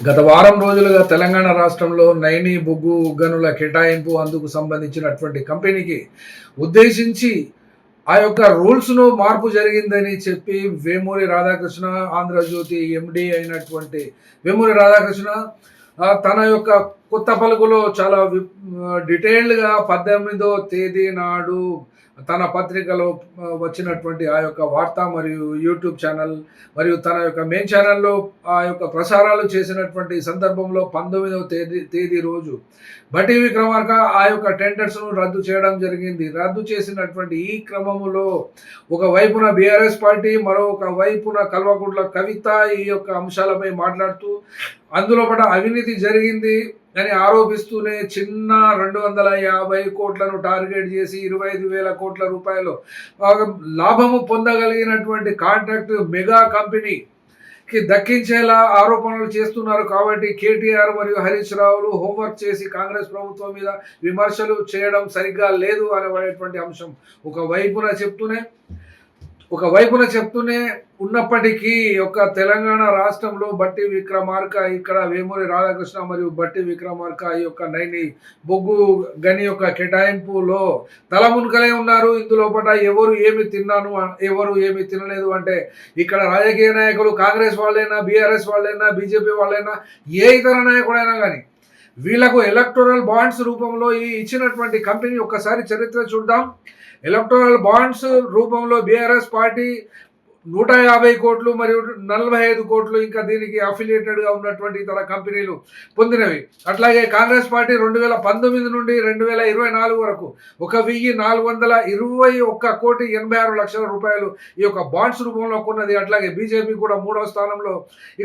గత వారం రోజులుగా తెలంగాణ రాష్ట్రంలో నైని బొగ్గు గనుల కేటాయింపు అందుకు సంబంధించినటువంటి కంపెనీకి ఉద్దేశించి ఆ యొక్క రూల్స్‌ను మార్పు జరిగిందని చెప్పి వేమూరి రాధాకృష్ణ, ఆంధ్రజ్యోతి ఎండీ అయినటువంటి వేమూరి రాధాకృష్ణ తన యొక్క కొత్త పలుకులో చాలా డీటెయిల్డ్‌గా 18వ తేదీ నాడు తన పత్రికలో వచ్చినటువంటి ఆ యొక్క వార్త మరియు యూట్యూబ్ ఛానల్ మరియు తన యొక్క మెయిన్ ఛానల్‌లో ఆ యొక్క ప్రసారాలు చేసినటువంటి సందర్భంలో 19వ తేదీ రోజు భట్టి విక్రమార్క ఆ యొక్క టెండర్స్‌ను రద్దు చేయడం జరిగింది. రద్దు చేసినటువంటి ఈ క్రమములో ఒక వైపున బీఆర్ఎస్ పార్టీ, మరొక వైపున కల్వకుంట్ల కవిత ఈ యొక్క అంశాలపై మాట్లాడుతూ అందులో పట అవినీతి జరిగింది అని ఆరోపిస్తూనే చిన్న 250 కోట్లను టార్గెట్ చేసి 25,000 కోట్ల రూపాయలు లాభము పొందగలిగినటువంటి కాంట్రాక్ట్ మెగా కంపెనీకి దక్కించేలా ఆరోపణలు చేస్తున్నారు. కాబట్టి కేటీఆర్ మరియు హరీష్ రావులు హోంవర్క్ చేసి కాంగ్రెస్ ప్రభుత్వం మీద విమర్శలు చేయడం సరిగ్గా లేదు అనేటువంటి అంశం ఒకవైపున చెప్తూనే ఉన్నప్పటికీ తెలంగాణ రాష్ట్రంలో బట్టి విక్రమార్క ఇక్కడ వేమూరి రాధాకృష్ణ మరియు బట్టి విక్రమార్క ఈ యొక్క నైని బొగ్గు గని యొక్క కేటాయింపులో తలమునకలే ఉన్నారు. ఇందులో ఎవరు ఏమి తిన్నాను, ఎవరు ఏమి తినలేదు అంటే ఇక్కడ రాజకీయ నాయకులు కాంగ్రెస్ వాళ్ళైనా, బీఆర్ఎస్ వాళ్ళైనా, బీజేపీ వాళ్ళైనా, ఏ ఇతర నాయకుడైనా కానీ వీళ్ళకు ఎలక్టోరల్ బాండ్స్ రూపంలో ఈ ఇచ్చినటువంటి కంపెనీ ఒక్కసారి చరిత్ర చూద్దాం. ఎలక్టోరల్ బాండ్స్ రూపంలో బీఆర్ఎస్ పార్టీ 150 కోట్లు మరియు 45 కోట్లు ఇంకా దీనికి అఫిలియేటెడ్గా ఉన్నటువంటి ఇతర కంపెనీలు పొందినవి. అట్లాగే కాంగ్రెస్ పార్టీ 2019 నుండి 2024 వరకు 1,421,86,00,000 రూపాయలు ఈ యొక్క బాండ్స్ రూపంలో కొన్నది. అట్లాగే బీజేపీ కూడా 3వ స్థానంలో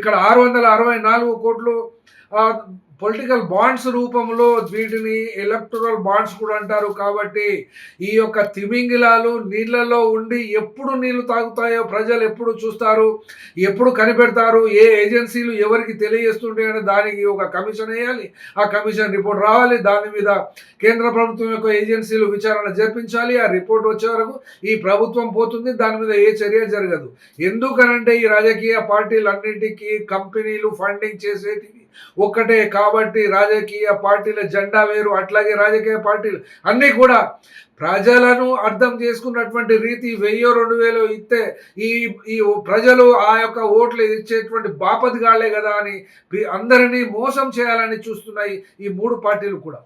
ఇక్కడ 664 కోట్లు పొలిటికల్ బాండ్స్ రూపంలో వీటిని ఎలక్టోరల్ బాండ్స్ కూడా అంటారు. కాబట్టి ఈ యొక్క తిమింగిలాలు నీళ్ళలో ఉండి ఎప్పుడు నీళ్లు తాగుతాయో ప్రజలు ఎప్పుడు చూస్తారు, ఎప్పుడు కనిపెడతారు, ఏ ఏజెన్సీలు ఎవరికి తెలియజేస్తుంటాయని దానికి ఒక కమిషన్ వేయాలి. ఆ కమిషన్ రిపోర్ట్ రావాలి. దాని మీద కేంద్ర ప్రభుత్వం యొక్క ఏజెన్సీలు విచారణ జరిపించాలి. ఆ రిపోర్ట్ వచ్చే వరకు ఈ ప్రభుత్వం పోతుంది. దాని మీద ఏ చర్య జరగదు. ఎందుకనంటే ఈ రాజకీయ పార్టీలన్నింటికీ కంపెనీలు ఫండింగ్ చేసేటివి ఒక్కటే. కాబట్టి రాజకీయ పార్టీల జెండా వేరు. అట్లాగే రాజకీయ పార్టీలు అన్నీ కూడా ప్రజలను అర్థం చేసుకున్నటువంటి రీతి 1000-2000 ఇస్తే ఈ ప్రజలు ఆ యొక్క ఓట్లు ఇచ్చేటువంటి బాపతిగాళ్లే కదా అని అందరినీ మోసం చేయాలని చూస్తున్నాయి ఈ 3 పార్టీలు కూడా.